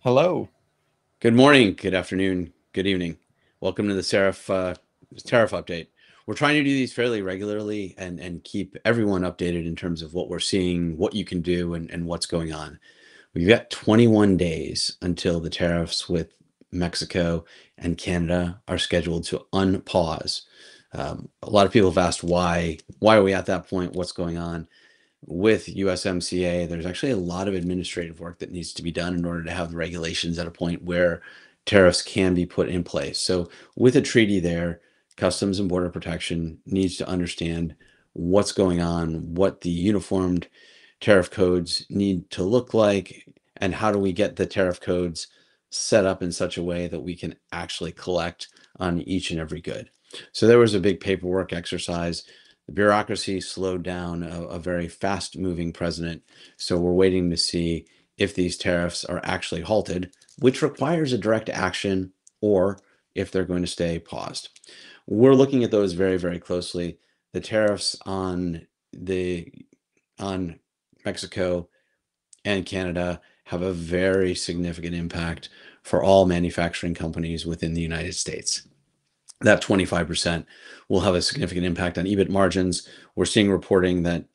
Hello. Good morning, good afternoon, good evening. Welcome to the Seraph Tariff update. We're trying to do these fairly regularly and keep everyone updated in terms of what we're seeing, what you can do, and what's going on. We've got 21 days until the tariffs with Mexico and Canada are scheduled to unpause. A lot of people have asked why are we at that point? What's going on? With USMCA, there's actually a lot of administrative work that needs to be done in order to have the regulations at a point where tariffs can be put in place. So, with a treaty there, Customs and Border Protection needs to understand what's going on, what the uniformed tariff codes need to look like, and how do we get the tariff codes set up in such a way that we can actually collect on each and every good. So, there was a big paperwork exercise. The bureaucracy slowed down a very fast moving president. So we're waiting to see if these tariffs are actually halted, which requires a direct action, or if they're going to stay paused. We're looking at those very, very closely. The tariffs on Mexico and Canada have a very significant impact for all manufacturing companies within the United States. That 25% will have a significant impact on EBIT margins. We're seeing reporting that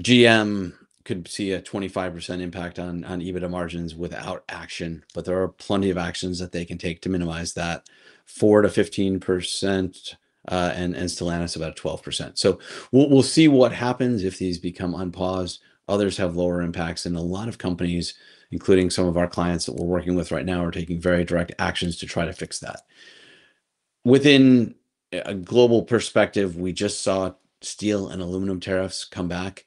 GM could see a 25% impact on EBITDA margins without action, but there are plenty of actions that they can take to minimize that. 4 to 15%, and Stellantis about 12%. So we'll see what happens if these become unpaused. Others have lower impacts, and a lot of companies, including some of our clients that we're working with right now, are taking very direct actions to try to fix that. Within a global perspective, we just saw steel and aluminum tariffs come back.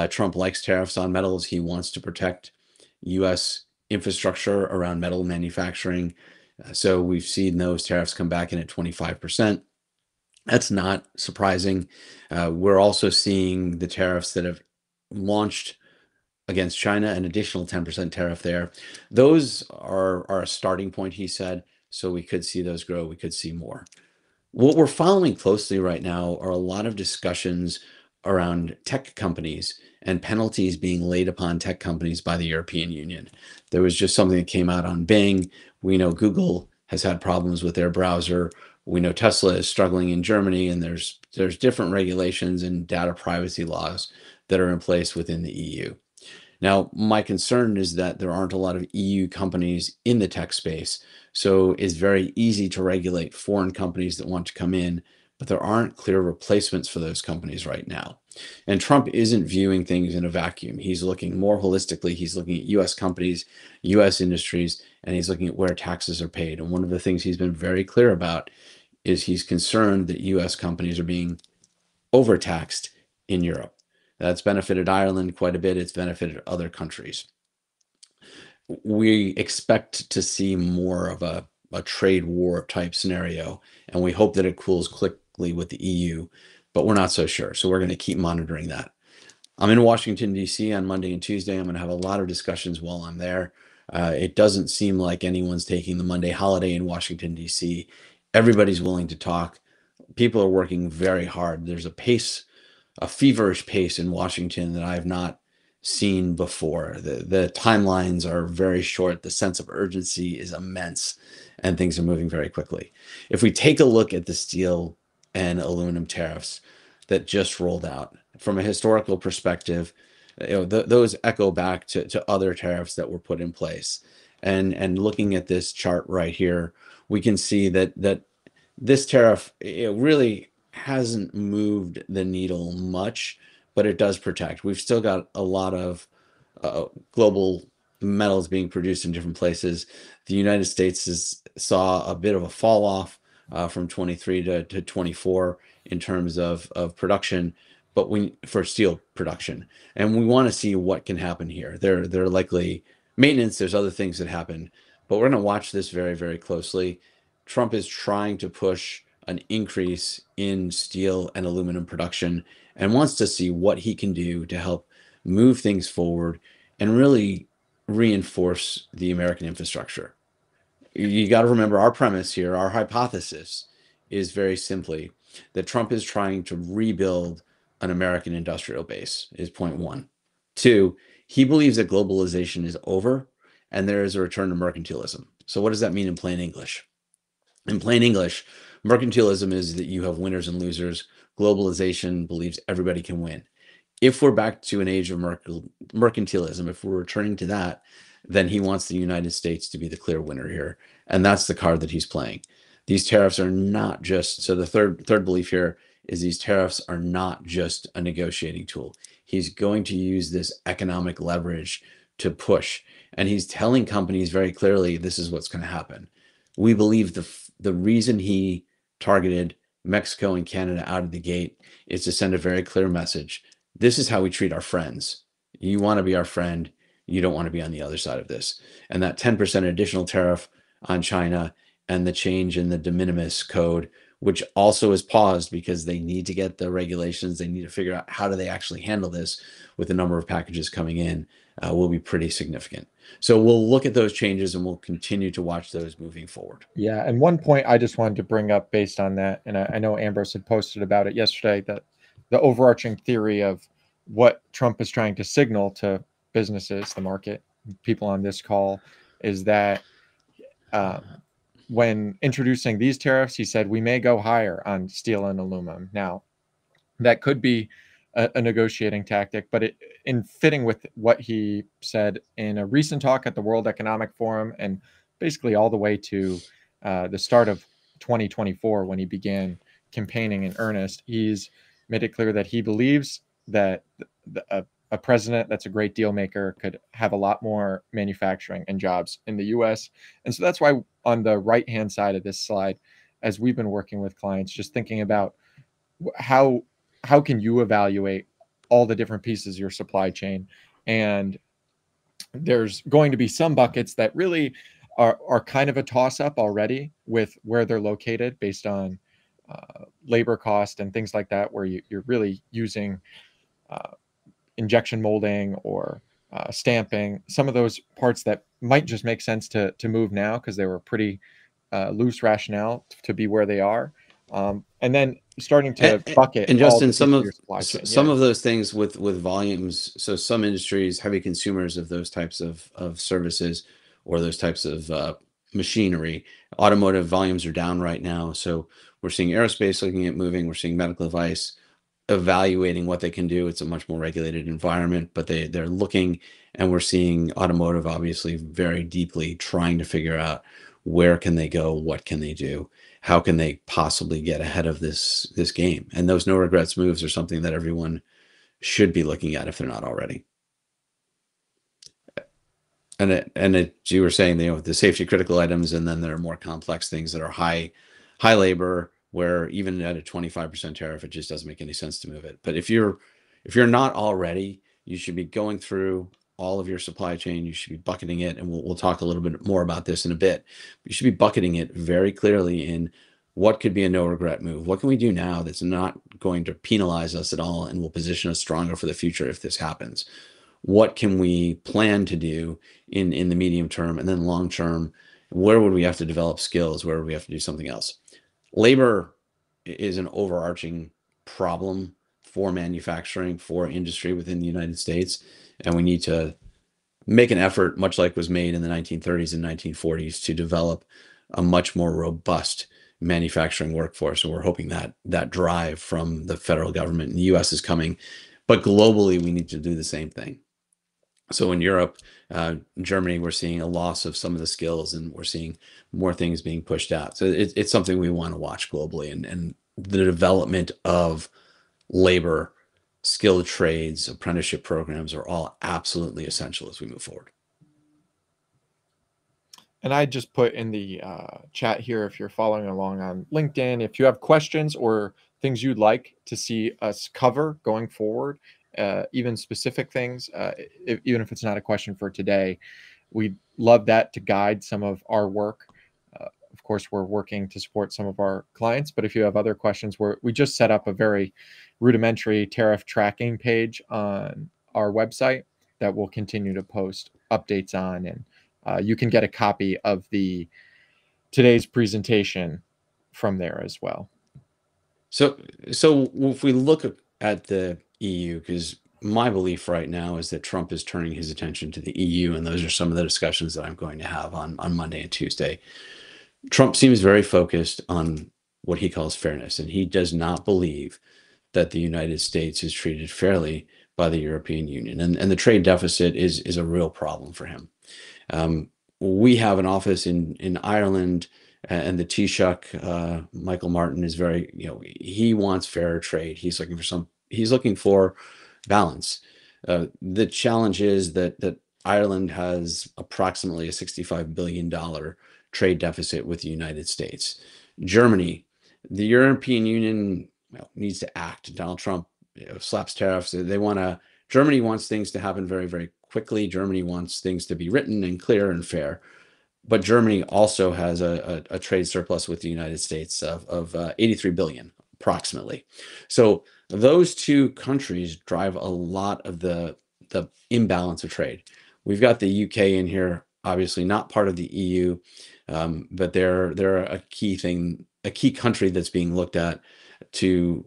Trump likes tariffs on metals. He wants to protect U.S. infrastructure around metal manufacturing. So we've seen those tariffs come back in at 25%. That's not surprising. We're also seeing the tariffs that have launched against China, an additional 10% tariff there. Those are a starting point, he said. So we could see those grow. We could see more. What we're following closely right now are a lot of discussions around tech companies and penalties being laid upon tech companies by the European Union. There was just something that came out on Bing. We know Google has had problems with their browser. We know Tesla is struggling in Germany, and there's different regulations and data privacy laws that are in place within the EU. Now, my concern is that there aren't a lot of EU companies in the tech space, so it's very easy to regulate foreign companies that want to come in, but there aren't clear replacements for those companies right now. And Trump isn't viewing things in a vacuum. He's looking more holistically. He's looking at US companies, US industries, and he's looking at where taxes are paid. And one of the things he's been very clear about is he's concerned that US companies are being overtaxed in Europe. That's benefited Ireland quite a bit. It's benefited other countries. We expect to see more of a trade war type scenario, and we hope that it cools quickly with the EU, but we're not so sure. So we're going to keep monitoring that. I'm in Washington, D.C. on Monday and Tuesday. I'm going to have a lot of discussions while I'm there. It doesn't seem like anyone's taking the Monday holiday in Washington, D.C. Everybody's willing to talk. People are working very hard. There's a feverish pace in Washington that I have not seen before. The timelines are very short. The sense of urgency is immense, and things are moving very quickly. If we take a look at the steel and aluminum tariffs that just rolled out, from a historical perspective, those echo back to other tariffs that were put in place. And looking at this chart right here, we can see that this tariff, it really hasn't moved the needle much, but it does protect. We've still got a lot of global metals being produced in different places. The United States saw a bit of a fall off from 23 to 24 in terms of production, but for steel production, and we want to see what can happen here. There likely maintenance. There's other things that happen, but we're going to watch this very, very closely. Trump is trying to push an increase in steel and aluminum production and wants to see what he can do to help move things forward and really reinforce the American infrastructure. You got to remember our premise here, our hypothesis is very simply that Trump is trying to rebuild an American industrial base, is point one. Two, he believes that globalization is over and there is a return to mercantilism. So what does that mean in plain English? In plain English, mercantilism is that you have winners and losers. Globalization believes everybody can win. If we're back to an age of mercantilism, if we're returning to that, then he wants the United States to be the clear winner here. And that's the card that he's playing. These tariffs are not just, so the third belief here is these tariffs are not just a negotiating tool. He's going to use this economic leverage to push. And he's telling companies very clearly, this is what's going to happen. We believe the reason he targeted Mexico and Canada out of the gate is to send a very clear message. This is how we treat our friends. You want to be our friend. You don't want to be on the other side of this. And that 10% additional tariff on China and the change in the de minimis code, which also is paused because they need to get the regulations. They need to figure out how do they actually handle this with the number of packages coming in, will be pretty significant. So we'll look at those changes and we'll continue to watch those moving forward. Yeah, and one point I just wanted to bring up based on that, and I know Ambrose had posted about it yesterday, that the overarching theory of what Trump is trying to signal to businesses, the market, people on this call, is that when introducing these tariffs, he said we may go higher on steel and aluminum. Now, that could be a negotiating tactic, but in fitting with what he said in a recent talk at the World Economic Forum, and basically all the way to the start of 2024 when he began campaigning in earnest, he's made it clear that he believes that a president that's a great deal maker could have a lot more manufacturing and jobs in the US. And so that's why on the right hand side of this slide, as we've been working with clients, just thinking about how how can you evaluate all the different pieces of your supply chain. And there's going to be some buckets that really are kind of a toss up already with where they're located based on labor cost and things like that, where you're really using uh, injection molding or stamping, some of those parts that might just make sense to move now because they were pretty loose rationale to be where they are. And then starting to bucket And all Justin, the pieces of your supply chain. some Yeah. of those things with volumes. So some industries, heavy consumers of those types of services or those types of machinery. Automotive volumes are down right now. So we're seeing aerospace looking at moving. We're seeing medical device evaluating what they can do. It's a much more regulated environment, but they're looking, and we're seeing automotive obviously very deeply trying to figure out where can they go, what can they do, how can they possibly get ahead of this game. And those no regrets moves are something that everyone should be looking at if they're not already. You were saying, the safety critical items, and then there are more complex things that are high labor, where even at a 25% tariff, it just doesn't make any sense to move it. But if you're not already, you should be going through all of your supply chain. You should be bucketing it, and we'll talk a little bit more about this in a bit. You should be bucketing it very clearly in what could be a no regret move. What can we do now that's not going to penalize us at all and will position us stronger for the future if this happens? What can we plan to do in the medium term, and then long term, where would we have to develop skills? Where would we have to do something else? Labor is an overarching problem for manufacturing, for industry within the United States, and we need to make an effort, much like was made in the 1930s and 1940s, to develop a much more robust manufacturing workforce. And we're hoping that that drive from the federal government in the US is coming, but globally we need to do the same thing. So in Europe, Germany, we're seeing a loss of some of the skills, and we're seeing more things being pushed out. So it's something we want to watch globally, and the development of labor, skilled trades, apprenticeship programs are all absolutely essential as we move forward. And I just put in the chat here, if you're following along on LinkedIn, if you have questions or things you'd like to see us cover going forward, even specific things, even if it's not a question for today, we'd love that to guide some of our work. Of course, we're working to support some of our clients, but if you have other questions, we just set up a very rudimentary tariff tracking page on our website that we'll continue to post updates on, and you can get a copy of today's presentation from there as well. So if we look at the EU, because my belief right now is that Trump is turning his attention to the EU, and those are some of the discussions that I'm going to have on Monday and Tuesday. Trump seems very focused on what he calls fairness, and he does not believe that the United States is treated fairly by the European Union. And the trade deficit is a real problem for him. We have an office in Ireland, and the Taoiseach, Michael Martin, is very, he wants fairer trade. He's looking for balance. The challenge is that Ireland has approximately a $65 billion trade deficit with the United States. Germany, the European Union needs to act. Donald Trump slaps tariffs. Germany wants things to happen very, very quickly. Germany wants things to be written and clear and fair. But Germany also has a trade surplus with the United States of 83 billion, approximately. So those two countries drive a lot of the imbalance of trade. We've got the UK in here, obviously not part of the EU, but they're a key country that's being looked at to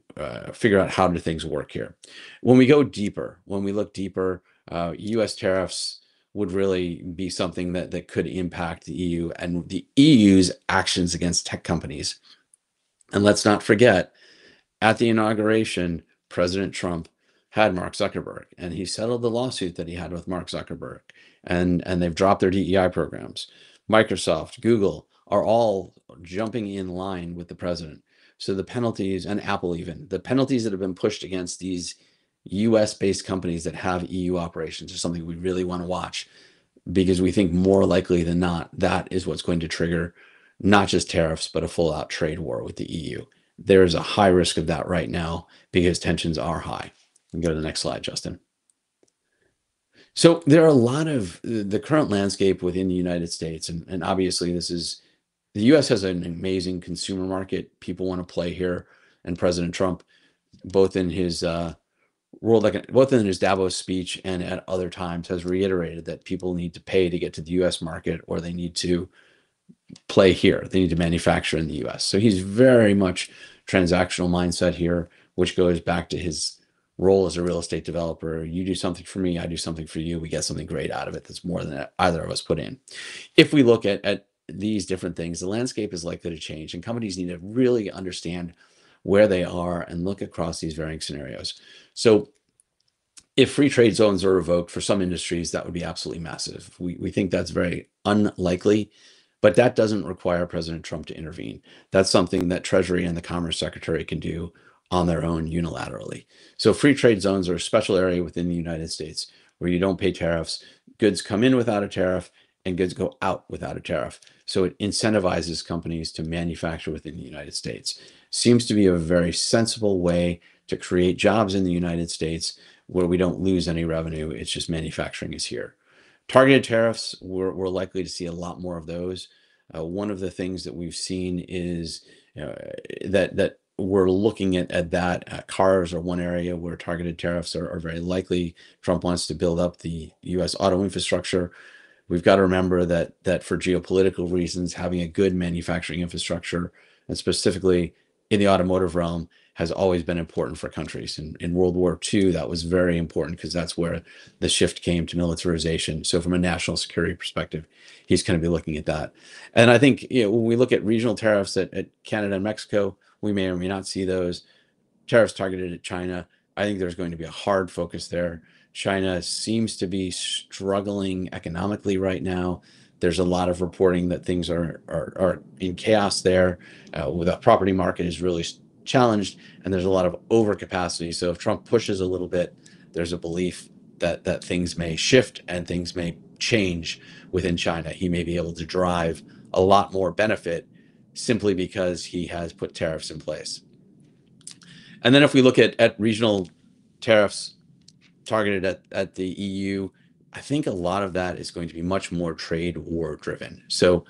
figure out how do things work here. When we look deeper, U.S. tariffs would really be something that could impact the EU and the EU's actions against tech companies. And let's not forget, at the inauguration, President Trump had Mark Zuckerberg, and he settled the lawsuit that he had with Mark Zuckerberg, and they've dropped their DEI programs. Microsoft, Google are all jumping in line with the president. So the penalties, and Apple even, the penalties that have been pushed against these US-based companies that have EU operations is something we really want to watch, because we think more likely than not, that is what's going to trigger not just tariffs, but a full-out trade war with the EU. There is a high risk of that right now because tensions are high. We can go to the next slide, Justin. So there are a lot of the current landscape within the United States, and obviously the US has an amazing consumer market. People want to play here, and President Trump, both in his Davos speech and at other times, has reiterated that people need to pay to get to the US market, or they need to play here. They need to manufacture in the US. So he's very much transactional mindset here, which goes back to his role as a real estate developer. You do something for me, I do something for you. We get something great out of it that's more than either of us put in. If we look at these different things, the landscape is likely to change, and companies need to really understand where they are and look across these varying scenarios. So if free trade zones are revoked for some industries, that would be absolutely massive. We think that's very unlikely, but that doesn't require President Trump to intervene. That's something that Treasury and the Commerce Secretary can do on their own unilaterally. So free trade zones are a special area within the United States where you don't pay tariffs. Goods come in without a tariff and goods go out without a tariff. So it incentivizes companies to manufacture within the United States. Seems to be a very sensible way to create jobs in the United States where we don't lose any revenue. It's just manufacturing is here. Targeted tariffs, we're likely to see a lot more of those. One of the things that we've seen is that we're looking at that. Cars are one area where targeted tariffs are very likely. Trump wants to build up the U.S. auto infrastructure. We've got to remember that for geopolitical reasons, having a good manufacturing infrastructure, and specifically in the automotive realm, has always been important for countries. In World War II, that was very important because that's where the shift came to militarization. So from a national security perspective, he's going to be looking at that. And I think when we look at regional tariffs at Canada and Mexico, we may or may not see those. Tariffs targeted at China, I think there's going to be a hard focus there. China seems to be struggling economically right now. There's a lot of reporting that things are in chaos there. The property market is really challenged, and there's a lot of overcapacity. So if Trump pushes a little bit, there's a belief that things may shift and things may change within China. He may be able to drive a lot more benefit simply because he has put tariffs in place. And then if we look at regional tariffs targeted at the EU, I think a lot of that is going to be much more trade war driven. So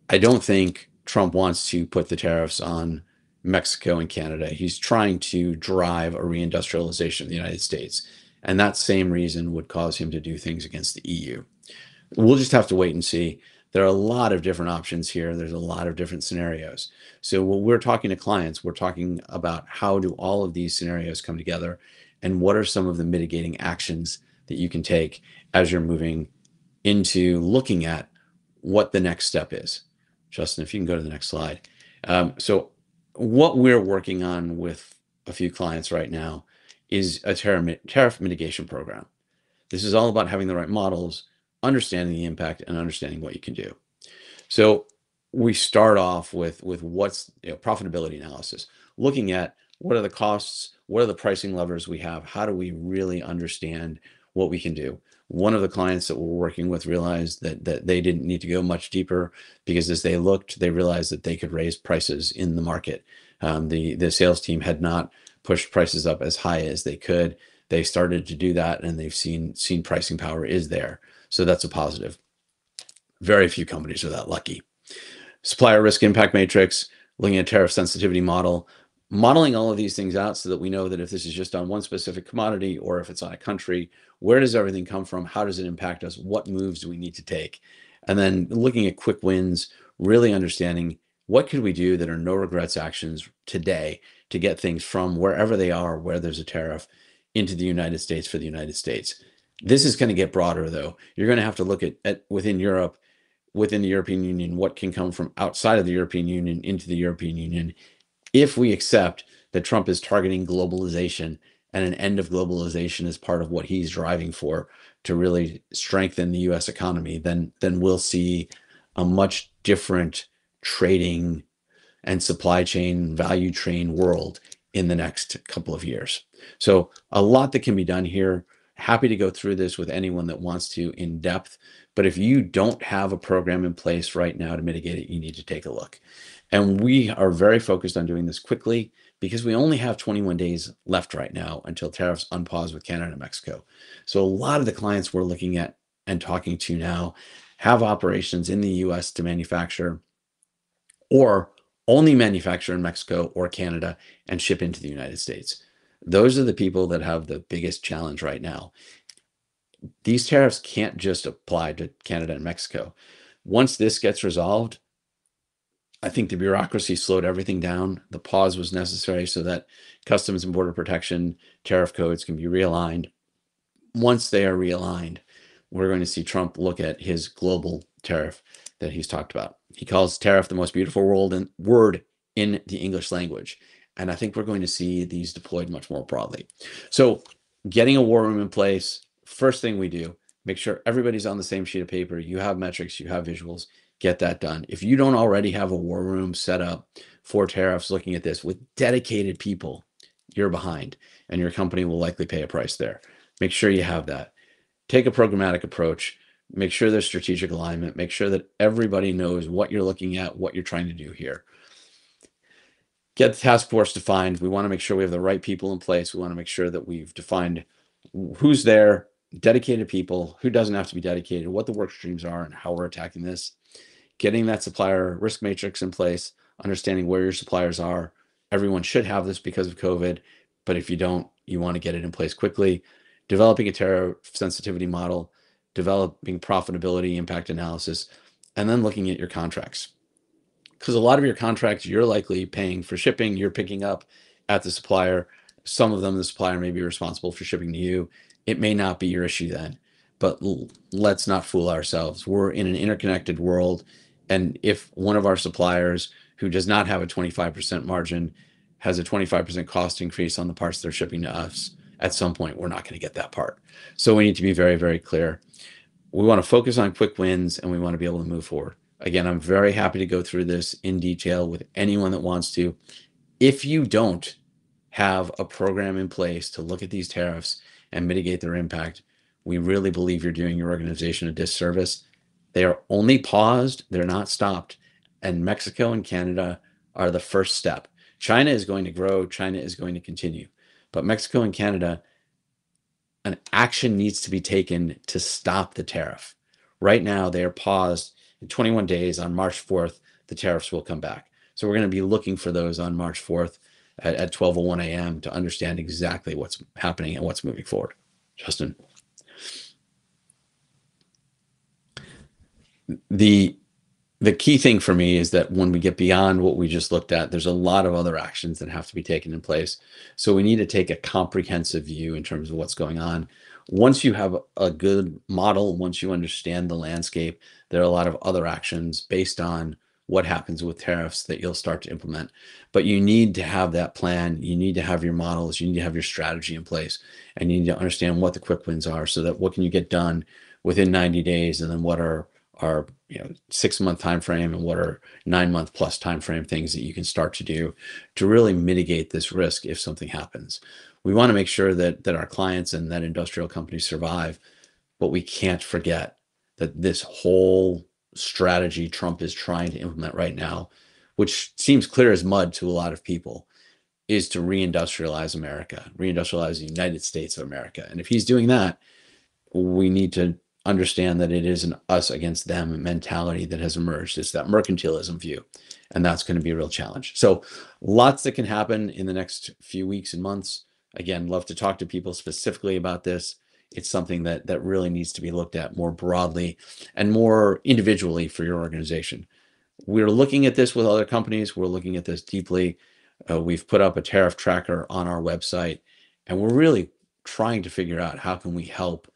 I don't think Trump wants to put the tariffs on Mexico and Canada. He's trying to drive a reindustrialization of the United States. And that same reason would cause him to do things against the EU. We'll just have to wait and see. There are a lot of different options here. There's a lot of different scenarios. So when we're talking to clients, we're talking about how do all of these scenarios come together and what are some of the mitigating actions that you can take as you're moving into looking at what the next step is. Justin, if you can go to the next slide. So what we're working on with a few clients right now is a tariff mitigation program. This is all about having the right models, understanding the impact, and understanding what you can do. So we start off with what's profitability analysis, looking at what are the costs, what are the pricing levers we have, how do we really understand what we can do. One of the clients that we're working with realized that they didn't need to go much deeper, because as they looked, they realized that they could raise prices in the market. The sales team had not pushed prices up as high as they could. They started to do that, and they've seen pricing power is there. So that's a positive. Very few companies are that lucky. Supplier risk impact matrix, looking at tariff sensitivity model, modeling all of these things out so that we know that if this is just on one specific commodity or if it's on a country, where does everything come from? How does it impact us? What moves do we need to take? And then looking at quick wins, really understanding what could we do that are no regrets actions today to get things from wherever they are, where there's a tariff, into the United States for the United States. This is going to get broader, though. You're going to have to look at within Europe, within the European Union, what can come from outside of the European Union into the European Union. If we accept that Trump is targeting globalization and an end of globalization is part of what he's driving for to really strengthen the US economy, then we'll see a much different trading and supply chain, value chain world in the next couple of years. So a lot that can be done here. Happy to go through this with anyone that wants to in depth. But if you don't have a program in place right now to mitigate it, you need to take a look. And we are very focused on doing this quickly because we only have 21 days left right now until tariffs unpause with Canada and Mexico. So a lot of the clients we're looking at and talking to now have operations in the US to manufacture, or only manufacture in Mexico or Canada and ship into the United States. Those are the people that have the biggest challenge right now. These tariffs can't just apply to Canada and Mexico. Once this gets resolved, I think the bureaucracy slowed everything down. The pause was necessary so that Customs and Border Protection tariff codes can be realigned. Once they are realigned, we're going to see Trump look at his global tariff that he's talked about. He calls tariff the most beautiful word in the English language. And I think we're going to see these deployed much more broadly. So getting a war room in place, first thing we do, make sure everybody's on the same sheet of paper. You have metrics, you have visuals, get that done. If you don't already have a war room set up for tariffs looking at this with dedicated people, you're behind, and your company will likely pay a price there. Make sure you have that. Take a programmatic approach. Make sure there's strategic alignment. Make sure that everybody knows what you're looking at, what you're trying to do here. Get the task force defined. We want to make sure we have the right people in place. We want to make sure that we've defined who's there, dedicated people, who doesn't have to be dedicated, what the work streams are, and how we're attacking this. Getting that supplier risk matrix in place, understanding where your suppliers are. Everyone should have this because of COVID, but if you don't, you want to get it in place quickly. Developing a tariff sensitivity model, developing profitability impact analysis, and then looking at your contracts. Because a lot of your contracts, you're likely paying for shipping, you're picking up at the supplier. Some of them, the supplier may be responsible for shipping to you. It may not be your issue then, but let's not fool ourselves. We're in an interconnected world. And if one of our suppliers who does not have a 25% margin has a 25% cost increase on the parts they're shipping to us, at some point, we're not going to get that part. So we need to be very, very clear. We want to focus on quick wins, and we want to be able to move forward. Again, I'm very happy to go through this in detail with anyone that wants to. If you don't have a program in place to look at these tariffs and mitigate their impact, we really believe you're doing your organization a disservice. They are only paused, they're not stopped. And Mexico and Canada are the first step. China is going to grow, China is going to continue. But Mexico and Canada, an action needs to be taken to stop the tariff. Right now, they are paused. In 21 days, on March 4th, the tariffs will come back. So we're going to be looking for those on March 4th at 12:01 a.m. to understand exactly what's happening and what's moving forward. Justin. The The key thing for me is that when we get beyond what we just looked at, there's a lot of other actions that have to be taken in place. So we need to take a comprehensive view in terms of what's going on. Once you have a good model, once you understand the landscape, there are a lot of other actions based on what happens with tariffs that you'll start to implement. But you need to have that plan. You need to have your models. You need to have your strategy in place, and you need to understand what the quick wins are, so that what can you get done within 90 days, and then what are 6-month time frame and what are 9-month plus time frame things that you can start to do to really mitigate this risk if something happens. We want to make sure that our clients and that industrial companies survive, but we can't forget that this whole strategy Trump is trying to implement right now, which seems clear as mud to a lot of people, is to reindustrialize America, reindustrialize the United States of America. And if he's doing that, we need to understand that it is an us against them mentality that has emerged. It's that mercantilism view, and that's going to be a real challenge. So lots that can happen in the next few weeks and months. Again, love to talk to people specifically about this. It's something that really needs to be looked at more broadly and more individually for your organization. We're looking at this with other companies. We're looking at this deeply. We've put up a tariff tracker on our website, and we're really trying to figure out how can we help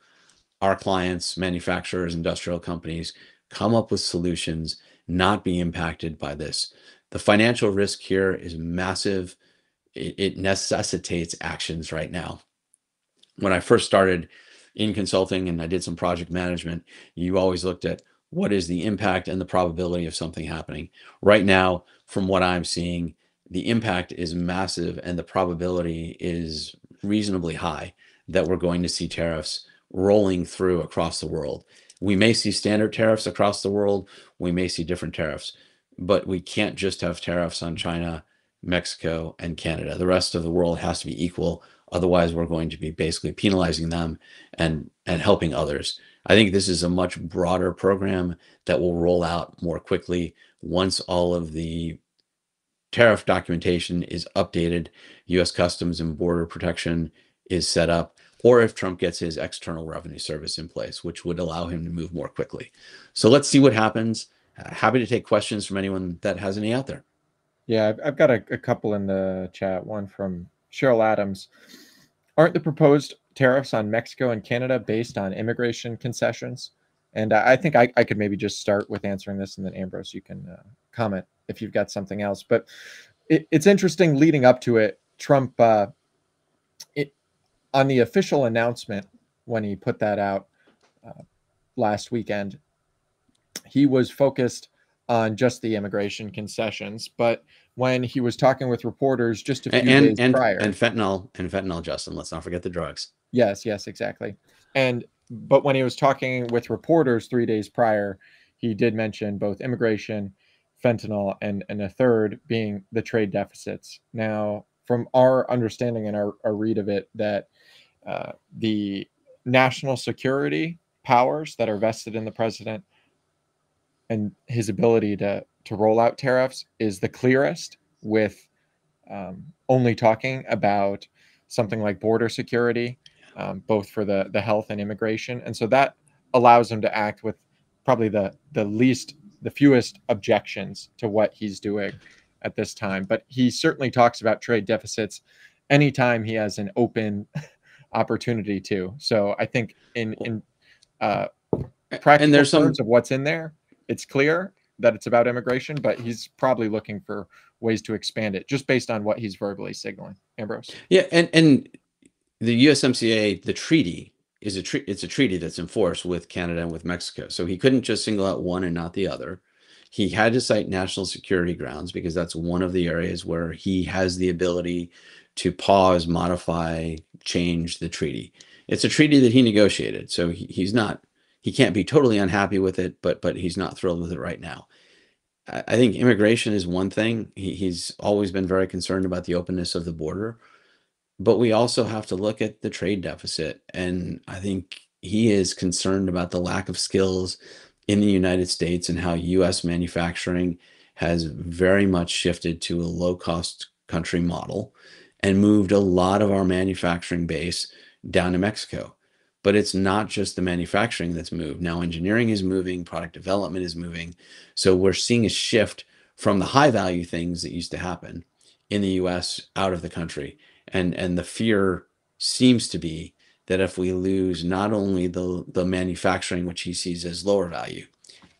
our clients, manufacturers, industrial companies come up with solutions, not be impacted by this. The financial risk here is massive. It necessitates actions right now. When I first started in consulting and I did some project management, you always looked at what is the impact and the probability of something happening. Right now, from what I'm seeing, the impact is massive and the probability is reasonably high that we're going to see tariffs rolling through across the world. We may see standard tariffs across the world. We may see different tariffs, but we can't just have tariffs on China, Mexico, and Canada. The rest of the world has to be equal. Otherwise, we're going to be basically penalizing them and helping others. I think this is a much broader program that will roll out more quickly once all of the tariff documentation is updated, U.S. Customs and Border Protection is set up, or if Trump gets his External Revenue Service in place, which would allow him to move more quickly. So let's see what happens. Happy to take questions from anyone that has any out there. Yeah, I've got a couple in the chat. One from Cheryl Adams. Aren't the proposed tariffs on Mexico and Canada based on immigration concessions? And I think I could maybe just start with answering this, and then Ambrose, you can comment if you've got something else. But it's interesting leading up to it. Trump, on the official announcement when he put that out last weekend, he was focused on just the immigration concessions. But when he was talking with reporters just a few days prior, and fentanyl, Justin, let's not forget the drugs. Yes, exactly. But when he was talking with reporters 3 days prior, he did mention both immigration, fentanyl, and a third being the trade deficits. Now, from our understanding and our read of it, that the national security powers that are vested in the president and his ability to roll out tariffs is the clearest, with only talking about something like border security, both for the health and immigration. And so that allows him to act with probably the fewest objections to what he's doing at this time. But he certainly talks about trade deficits anytime he has an open opportunity to. So I think in practical terms of what's in there, it's clear that it's about immigration, but he's probably looking for ways to expand it just based on what he's verbally signaling. Ambrose. Yeah, and the USMCA, the treaty it's a treaty that's enforced with Canada and with Mexico. So he couldn't just single out one and not the other. He had to cite national security grounds because that's one of the areas where he has the ability to pause, modify, change the treaty. It's a treaty that he negotiated, so he can't be totally unhappy with it, but he's not thrilled with it right now. I think immigration is one thing. He's always been very concerned about the openness of the border, but we also have to look at the trade deficit. And I think he is concerned about the lack of skills in the United States and how US manufacturing has very much shifted to a low-cost country model and moved a lot of our manufacturing base down to Mexico. But it's not just the manufacturing that's moved. Now engineering is moving, product development is moving. So we're seeing a shift from the high value things that used to happen in the US out of the country. And the fear seems to be that if we lose not only the manufacturing, which he sees as lower value,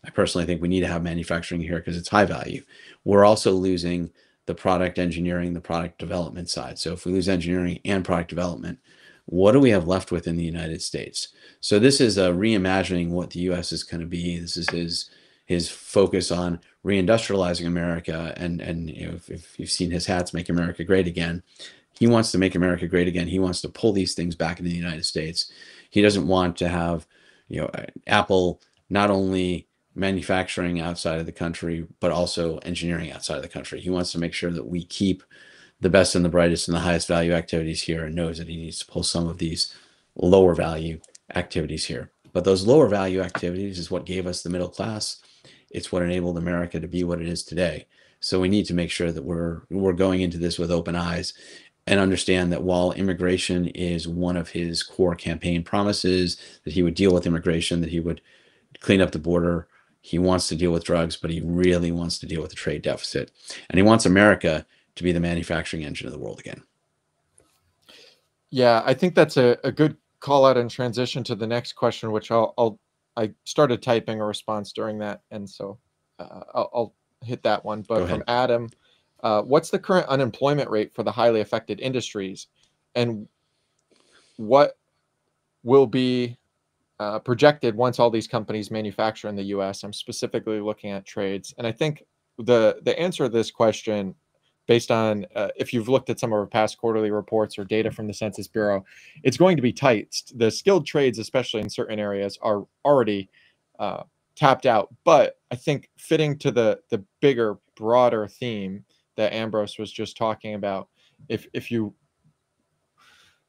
I personally think we need to have manufacturing here because it's high value. We're also losing the product engineering, the product development side. So if we lose engineering and product development, what do we have left within the United States? So this is a reimagining what the U.S. is going to be. This is his focus on reindustrializing America, and you know, if you've seen his hats, "Make America Great Again," he wants to make America great again. He wants to pull these things back into the United States. He doesn't want to have, you know, Apple not only manufacturing outside of the country, but also engineering outside of the country. He wants to make sure that we keep the best and the brightest and the highest value activities here, and knows that he needs to pull some of these lower value activities here. But those lower value activities is what gave us the middle class. It's what enabled America to be what it is today. So we need to make sure that we're going into this with open eyes and understand that while immigration is one of his core campaign promises, that he would deal with immigration, that he would clean up the border, he wants to deal with drugs, but he really wants to deal with the trade deficit. And he wants America to be the manufacturing engine of the world again. Yeah, I think that's a good call out and transition to the next question, which I started typing a response during that, and so I'll hit that one. Go But from ahead. Adam, what's the current unemployment rate for the highly affected industries, and what will be projected once all these companies manufacture in the U.S.? I'm specifically looking at trades, and I think the answer to this question, based on if you've looked at some of our past quarterly reports or data from the Census Bureau, it's going to be tight. The skilled trades, especially in certain areas, are already tapped out. But I think fitting to the bigger, broader theme that Ambrose was just talking about, if you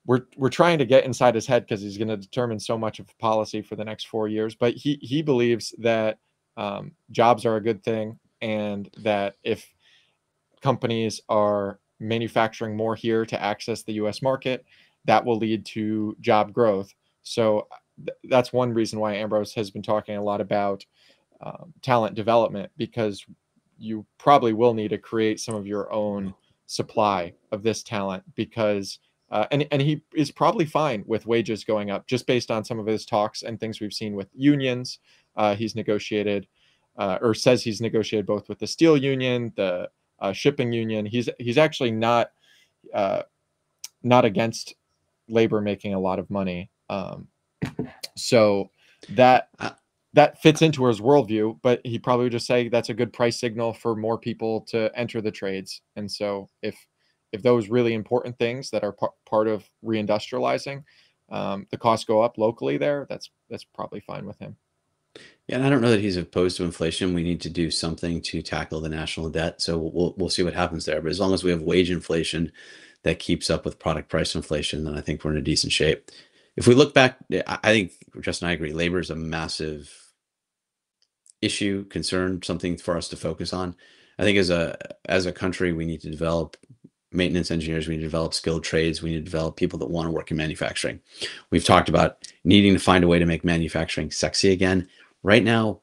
we're trying to get inside his head because he's going to determine so much of policy for the next 4 years. But he believes that jobs are a good thing, and that if companies are manufacturing more here to access the U.S. market, that will lead to job growth. So that's one reason why Ambrose has been talking a lot about talent development, because you probably will need to create some of your own supply of this talent, because and he is probably fine with wages going up just based on some of his talks and things we've seen with unions. He's negotiated or says he's negotiated both with the steel union, the shipping union. He's actually uh, not against labor making a lot of money. So that Uh, that fits into his worldview, but he probably would just say that's a good price signal for more people to enter the trades. And so if those really important things that are part of reindustrializing, the costs go up locally there, that's probably fine with him. Yeah, and I don't know that he's opposed to inflation. We need to do something to tackle the national debt. So we'll see what happens there. But as long as we have wage inflation that keeps up with product price inflation, then I think we're in a decent shape. If we look back, I think Justin and I agree, labor is a massive issue, concern, something for us to focus on. I think as a country, we need to develop maintenance engineers, we need to develop skilled trades, we need to develop people that want to work in manufacturing. We've talked about needing to find a way to make manufacturing sexy again. Right now,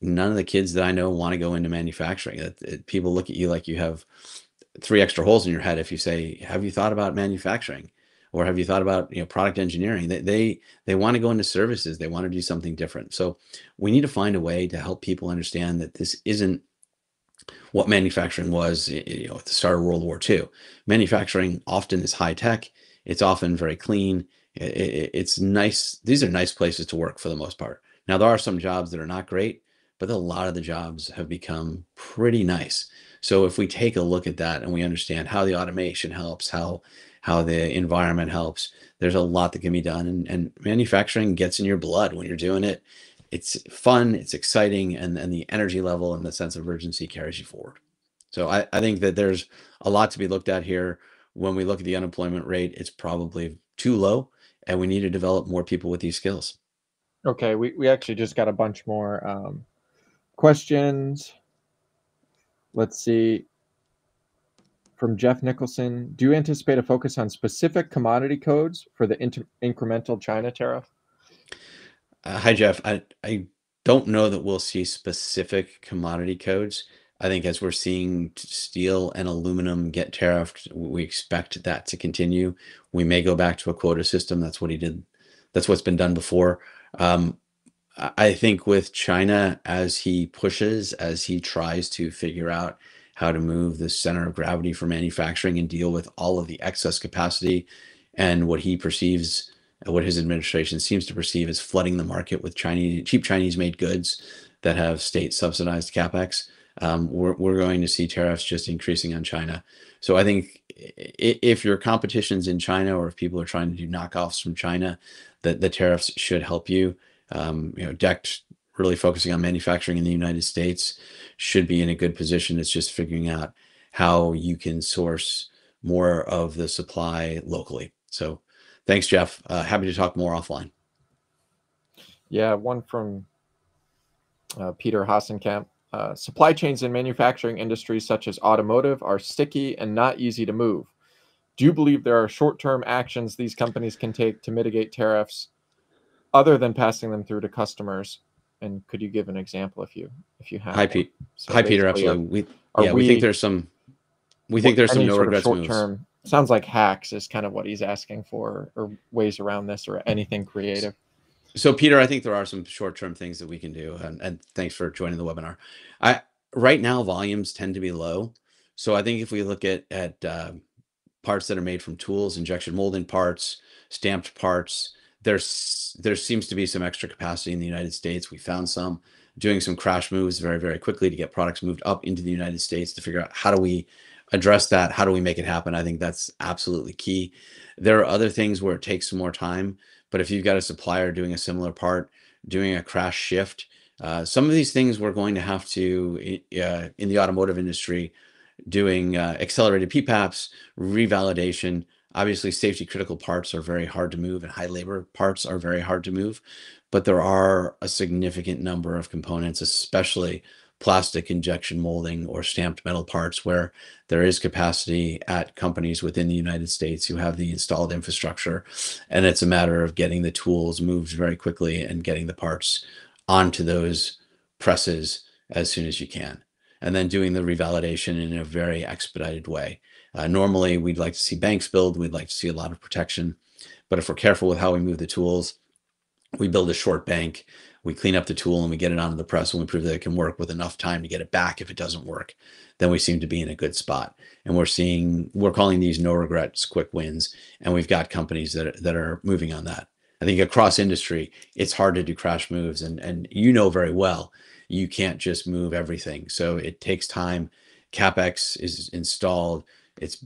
none of the kids that I know want to go into manufacturing. People look at you like you have three extra holes in your head if you say, "Have you thought about manufacturing?" Or have you thought about, product engineering? They want to go into services. They want to do something different. So we need to find a way to help people understand that this isn't what manufacturing was, at the start of World War II. Manufacturing often is high tech. It's often very clean. It's nice. These are nice places to work for the most part. Now, there are some jobs that are not great, but a lot of the jobs have become pretty nice. So if we take a look at that and we understand how the automation helps, how the environment helps, there's a lot that can be done. And manufacturing gets in your blood when you're doing it. It's fun, it's exciting, and the energy level and the sense of urgency carries you forward. So I think that there's a lot to be looked at here. When we look at the unemployment rate, it's probably too low, and we need to develop more people with these skills. Okay, we actually just got a bunch more questions. Let's see. From Jeff Nicholson, do you anticipate a focus on specific commodity codes for the incremental China tariff? Hi, Jeff. I don't know that we'll see specific commodity codes. I think as we're seeing steel and aluminum get tariffed, we expect that to continue. We may go back to a quota system. That's what he did. That's what's been done before. Um, I think with China, as he pushes, as he tries to figure out how to move the center of gravity for manufacturing and deal with all of the excess capacity and what he perceives, what his administration seems to perceive as flooding the market with cheap Chinese made goods that have state subsidized capex, we're going to see tariffs just increasing on China. So I think if your competition's in China or if people are trying to do knockoffs from China, that the tariffs should help you. DECT really focusing on manufacturing in the United States should be in a good position. It's just figuring out how you can source more of the supply locally. So thanks, Jeff. Happy to talk more offline. Yeah, one from Peter Hassenkamp. Supply chains in manufacturing industries such as automotive are sticky and not easy to move. Do you believe there are short-term actions these companies can take to mitigate tariffs other than passing them through to customers? And could you give an example if you have Hi, one? Pete. So Hi, Peter. basically, Absolutely. are We think we there's some any no sort of regrets moves. short-term? Sounds like hacks is kind of what he's asking for, or ways around this, or anything creative. So, Peter, I think there are some short-term things that we can do, and thanks for joining the webinar. I Right now volumes tend to be low, so I think if we look at parts that are made from tools, injection molding parts, stamped parts, there seems to be some extra capacity in the United States. We found some doing some crash moves very quickly to get products moved up into the United States to figure out how do we address that, how do we make it happen. I think that's absolutely key. There are other things where it takes some more time, but if you've got a supplier doing a similar part, doing a crash shift, some of these things we're going to have to, in the automotive industry, doing accelerated PPAPs, revalidation. Obviously, safety critical parts are very hard to move and high labor parts are very hard to move, but there are a significant number of components, especially plastic injection molding or stamped metal parts, where there is capacity at companies within the United States who have the installed infrastructure. And it's a matter of getting the tools moved very quickly and getting the parts onto those presses as soon as you can, and then doing the revalidation in a very expedited way. Normally, we'd like to see banks build, we'd like to see a lot of protection, but if we're careful with how we move the tools, we build a short bank, we clean up the tool and we get it onto the press and we prove that it can work with enough time to get it back if it doesn't work, then we seem to be in a good spot. And we're calling these no regrets quick wins, and we've got companies that are moving on that. I think across industry, it's hard to do crash moves, and you know very well, you can't just move everything. So it takes time. CapEx is installed. It's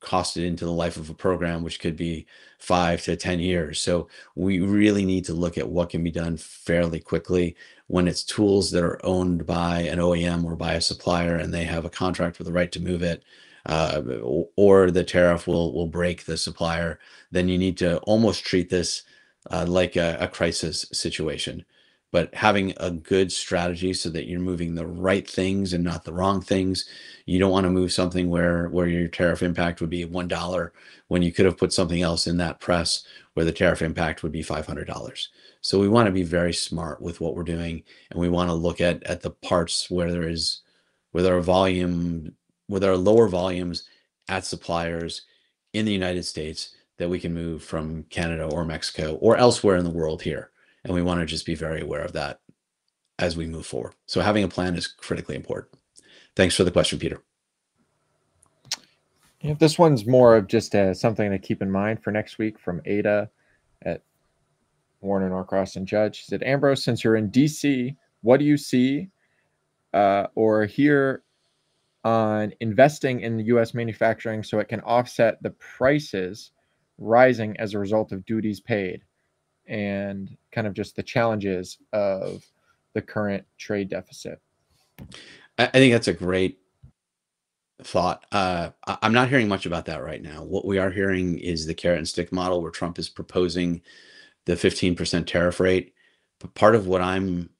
costed into the life of a program, which could be 5 to 10 years. So we really need to look at what can be done fairly quickly when it's tools that are owned by an OEM or by a supplier and they have a contract with the right to move it, or the tariff will break the supplier. Then you need to almost treat this like a crisis situation. But having a good strategy so that you're moving the right things and not the wrong things. You don't want to move something where your tariff impact would be $1 when you could have put something else in that press where the tariff impact would be $500. So we want to be very smart with what we're doing, and we want to look at the parts where there are lower volumes at suppliers in the United States that we can move from Canada or Mexico or elsewhere in the world here. And we want to just be very aware of that as we move forward. So having a plan is critically important. Thanks for the question, Peter. Yeah, this one's more of just something to keep in mind for next week from Ada at Warner Norcross and Judge. She said, Ambrose, since you're in DC, what do you see or hear on investing in the U.S. manufacturing so it can offset the prices rising as a result of duties paid, and kind of just the challenges of the current trade deficit? I think that's a great thought. I'm not hearing much about that right now. What we are hearing is the carrot and stick model where Trump is proposing the 15% tariff rate. But part of what I'm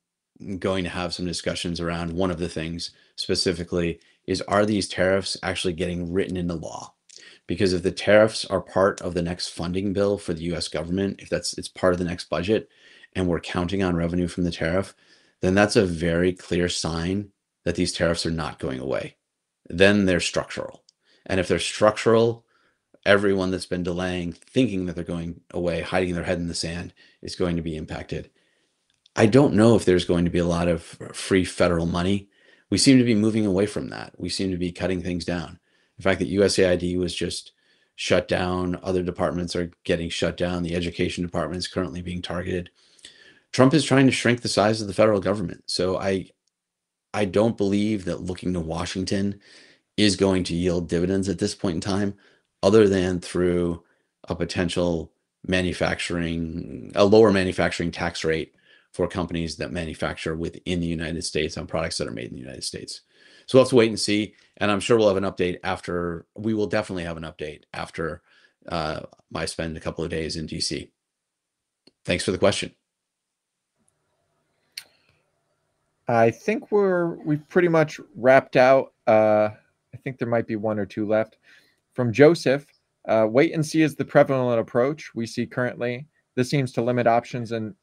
going to have some discussions around, one of the things specifically, is are these tariffs actually getting written into law? Because if the tariffs are part of the next funding bill for the US government, if it's part of the next budget, and we're counting on revenue from the tariff, then that's a very clear sign that these tariffs are not going away. Then they're structural. And if they're structural, everyone that's been delaying, thinking that they're going away, hiding their head in the sand, is going to be impacted. I don't know if there's going to be a lot of free federal money. We seem to be moving away from that. We seem to be cutting things down. The fact that USAID was just shut down, other departments are getting shut down, the education department is currently being targeted. Trump is trying to shrink the size of the federal government. So I don't believe that looking to Washington is going to yield dividends at this point in time, other than through a potential a lower manufacturing tax rate for companies that manufacture within the United States on products that are made in the United States. So we'll have to wait and see. And I'm sure we'll have an update after, we will definitely have an update after I spend a couple of days in DC. Thanks for the question. I think we've pretty much wrapped out. I think there might be one or two left. From Joseph, wait and see is the prevalent approach we see currently. This seems to limit options and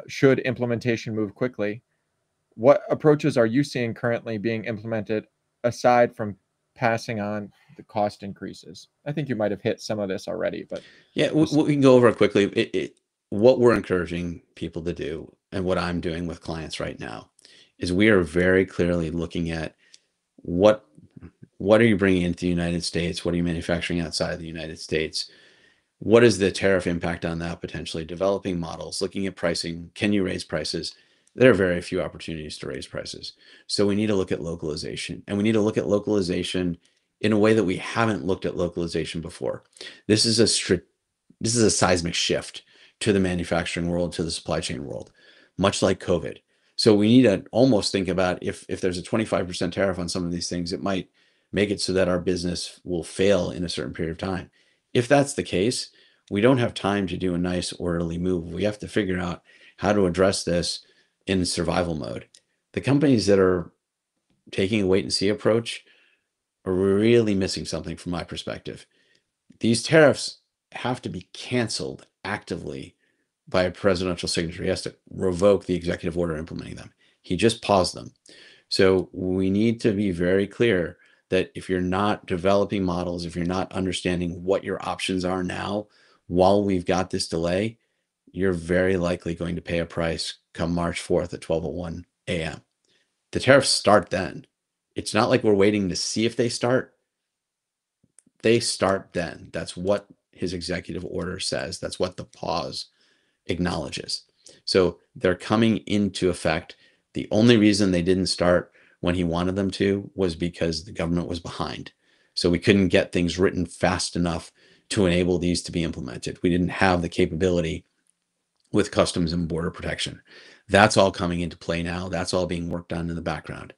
should implementation move quickly. What approaches are you seeing currently being implemented aside from passing on the cost increases? I think you might have hit some of this already, but yeah, we can go over it quickly. What we're encouraging people to do, and what I'm doing with clients right now, is we are very clearly looking at what are you bringing into the United States? What are you manufacturing outside the United States? What is the tariff impact on that potentially? Developing models, looking at pricing. Can you raise prices? There are very few opportunities to raise prices. So we need to look at localization, and we need to look at localization in a way that we haven't looked at localization before. This is a seismic shift to the manufacturing world, to the supply chain world, much like COVID. So we need to almost think about if there's a 25% tariff on some of these things, it might make it so that our business will fail in a certain period of time. If that's the case, we don't have time to do a nice orderly move. We have to figure out how to address this in survival mode. The companies that are taking a wait and see approach are really missing something from my perspective. These tariffs have to be canceled actively by a presidential signature. He has to revoke the executive order implementing them. He just paused them. So we need to be very clear that if you're not developing models, if you're not understanding what your options are now, while we've got this delay, you're very likely going to pay a price come March 4th at 12:01 a.m. The tariffs start then. It's not like we're waiting to see if they start. They start then. That's what his executive order says. That's what the pause acknowledges. So they're coming into effect. The only reason they didn't start when he wanted them to was because the government was behind. So we couldn't get things written fast enough to enable these to be implemented. We didn't have the capability with Customs and Border Protection. That's all coming into play now. That's all being worked on in the background.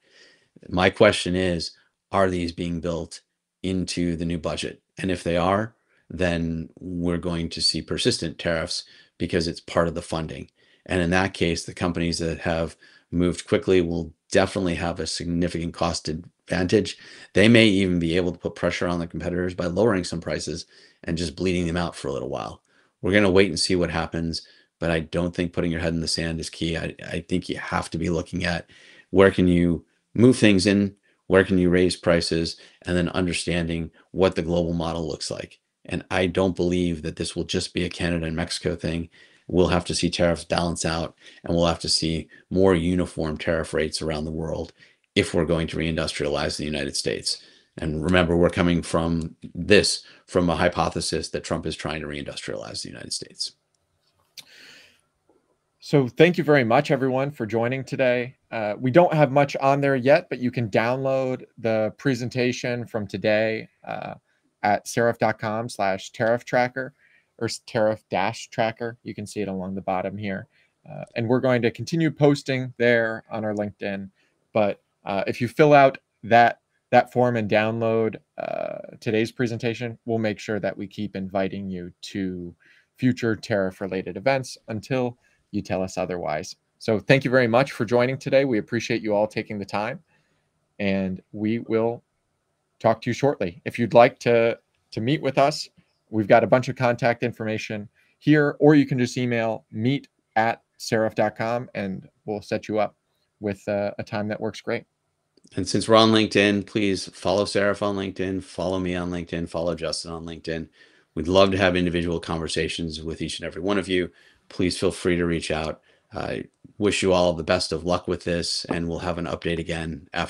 My question is, are these being built into the new budget? And if they are, then we're going to see persistent tariffs because it's part of the funding. And in that case, the companies that have moved quickly will definitely have a significant cost advantage. They may even be able to put pressure on the competitors by lowering some prices and just bleeding them out for a little while. We're going to wait and see what happens, but I don't think putting your head in the sand is key. I think you have to be looking at where can you move things in, where can you raise prices, and then understanding what the global model looks like. And I don't believe that this will just be a Canada and Mexico thing. We'll have to see tariffs balance out, and we'll have to see more uniform tariff rates around the world if we're going to reindustrialize the United States. And remember, we're coming from a hypothesis that Trump is trying to reindustrialize the United States. So thank you very much, everyone, for joining today. We don't have much on there yet, but you can download the presentation from today at seraph.com/tariff tracker or tariff-tracker. You can see it along the bottom here. And we're going to continue posting there on our LinkedIn. But if you fill out that form and download today's presentation, we'll make sure that we keep inviting you to future tariff-related events until you tell us otherwise. So thank you very much for joining today. We appreciate you all taking the time, and we will talk to you shortly. If you'd like to meet with us, we've got a bunch of contact information here, or you can just email meet@seraph.com and we'll set you up with a time that works great. And since we're on LinkedIn, please follow Seraph on LinkedIn, follow me on LinkedIn, follow Justin on LinkedIn. We'd love to have individual conversations with each and every one of you. Please feel free to reach out. I wish you all the best of luck with this, and we'll have an update again after